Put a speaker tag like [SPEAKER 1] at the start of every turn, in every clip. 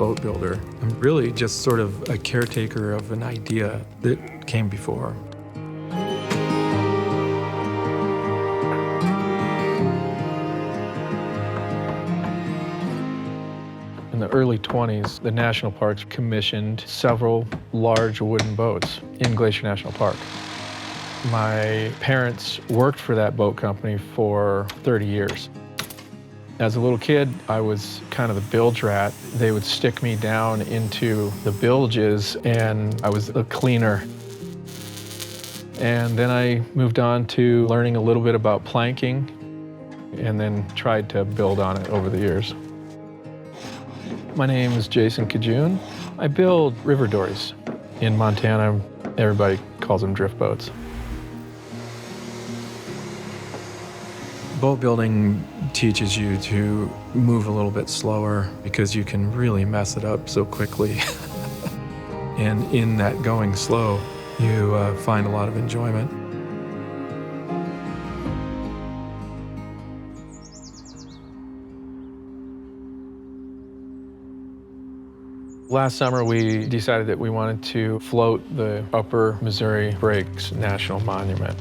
[SPEAKER 1] boatbuilder. I'm really just sort of a caretaker of an idea that came before. In the early 20s, the national parks commissioned several large wooden boats in Glacier National Park. My parents worked for that boat company for 30 years. As a little kid, I was kind of the bilge rat. They would stick me down into the bilges, and I was a cleaner. And then I moved on to learning a little bit about planking, and then tried to build on it over the years. My name is Jason Cajune. I build river dories. In Montana, everybody calls them drift boats. Boat building teaches you to move a little bit slower because you can really mess it up so quickly. And in that going slow, you find a lot of enjoyment. Last summer, we decided that we wanted to float the Upper Missouri Breaks National Monument.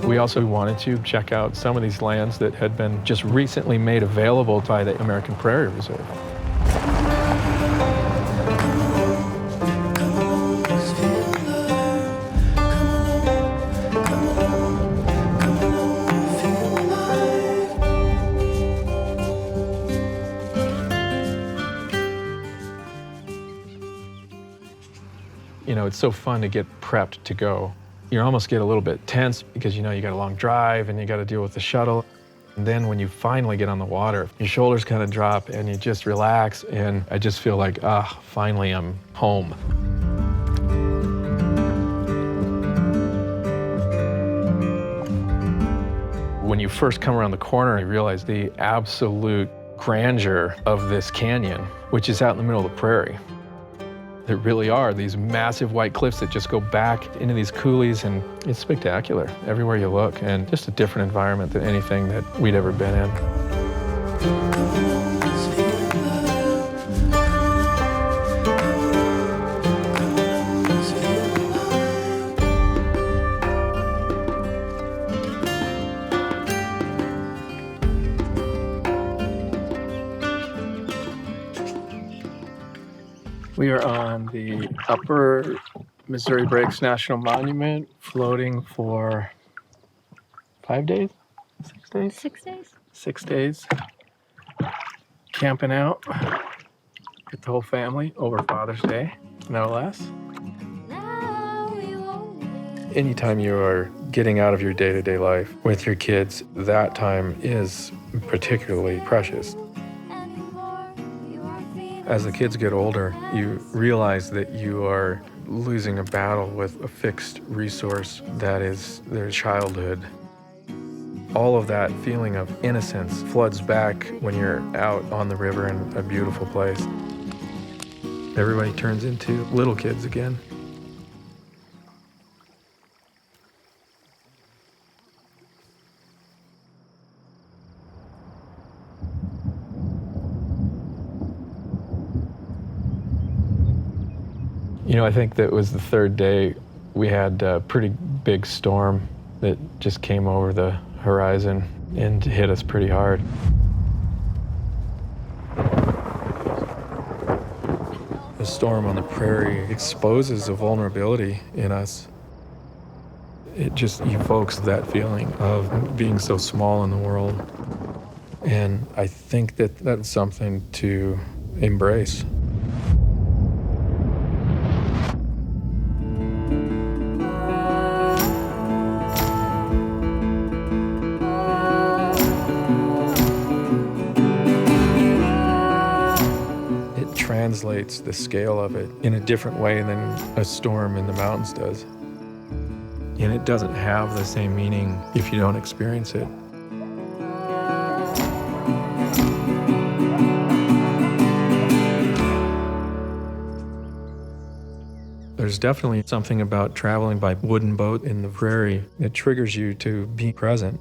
[SPEAKER 1] We also wanted to check out some of these lands that had been just recently made available by the American Prairie Reserve. You know, it's so fun to get prepped to go. You almost get a little bit tense because you know you got a long drive and you got to deal with the shuttle. And then when you finally get on the water, your shoulders kind of drop and you just relax, and I just feel like, finally I'm home. When you first come around the corner, you realize the absolute grandeur of this canyon, which is out in the middle of the prairie. There really are these massive white cliffs that just go back into these coulees, and it's spectacular everywhere you look, and just a different environment than anything that we'd ever been in. We are on the Upper Missouri Breaks National Monument, floating for 5 days? 6 days?
[SPEAKER 2] 6 days.
[SPEAKER 1] 6 days. Camping out with the whole family over Father's Day, no less. Anytime you are getting out of your day-to-day life with your kids, that time is particularly precious. As the kids get older, you realize that you are losing a battle with a fixed resource that is their childhood. All of that feeling of innocence floods back when you're out on the river in a beautiful place. Everybody turns into little kids again. You know, I think that was the third day. We had a pretty big storm that just came over the horizon and hit us pretty hard. The storm on the prairie exposes a vulnerability in us. It just evokes that feeling of being so small in the world. And I think that that's something to embrace. Translates the scale of it in a different way than a storm in the mountains does. And it doesn't have the same meaning if you don't experience it. There's definitely something about traveling by wooden boat in the prairie that triggers you to be present.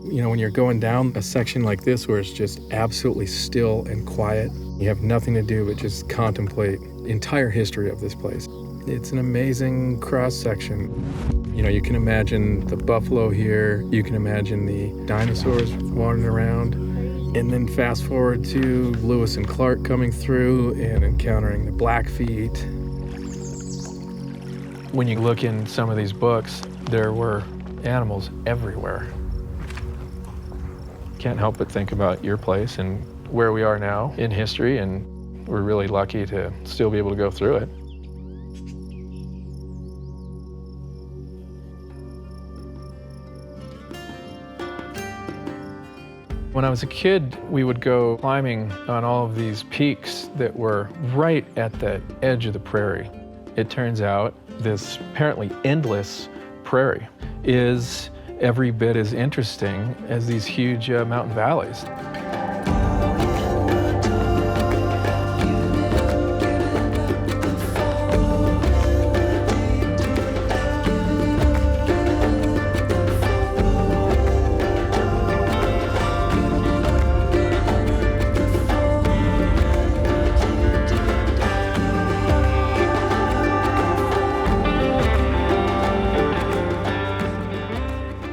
[SPEAKER 1] You know, when you're going down a section like this where it's just absolutely still and quiet, you have nothing to do but just contemplate the entire history of this place. It's an amazing cross-section. You know, you can imagine the buffalo here, you can imagine the dinosaurs wandering around, and then fast forward to Lewis and Clark coming through and encountering the Blackfeet. When you look in some of these books, there were animals everywhere. Can't help but think about your place and where we are now in history, and we're really lucky to still be able to go through it. When I was a kid, we would go climbing on all of these peaks that were right at the edge of the prairie. It turns out this apparently endless prairie is every bit as interesting as these huge mountain valleys.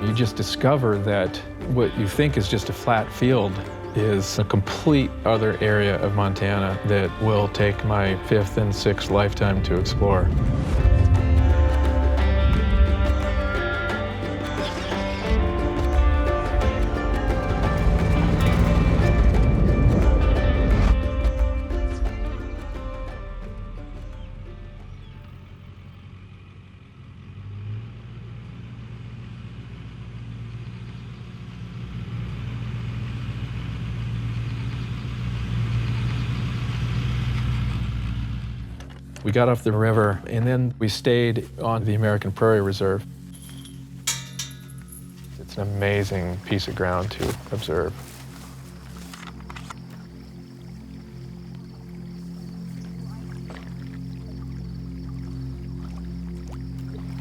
[SPEAKER 1] You just discover that what you think is just a flat field is a complete other area of Montana that will take my 5th and 6th lifetime to explore. We got off the river, and then we stayed on the American Prairie Reserve. It's an amazing piece of ground to observe.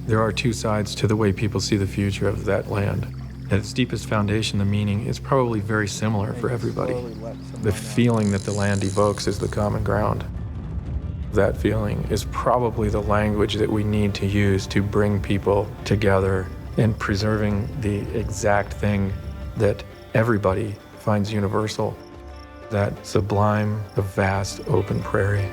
[SPEAKER 1] There are two sides to the way people see the future of that land. At its deepest foundation, the meaning is probably very similar for everybody. The feeling that the land evokes is the common ground. That feeling is probably the language that we need to use to bring people together in preserving the exact thing that everybody finds universal, that sublime, the vast open prairie.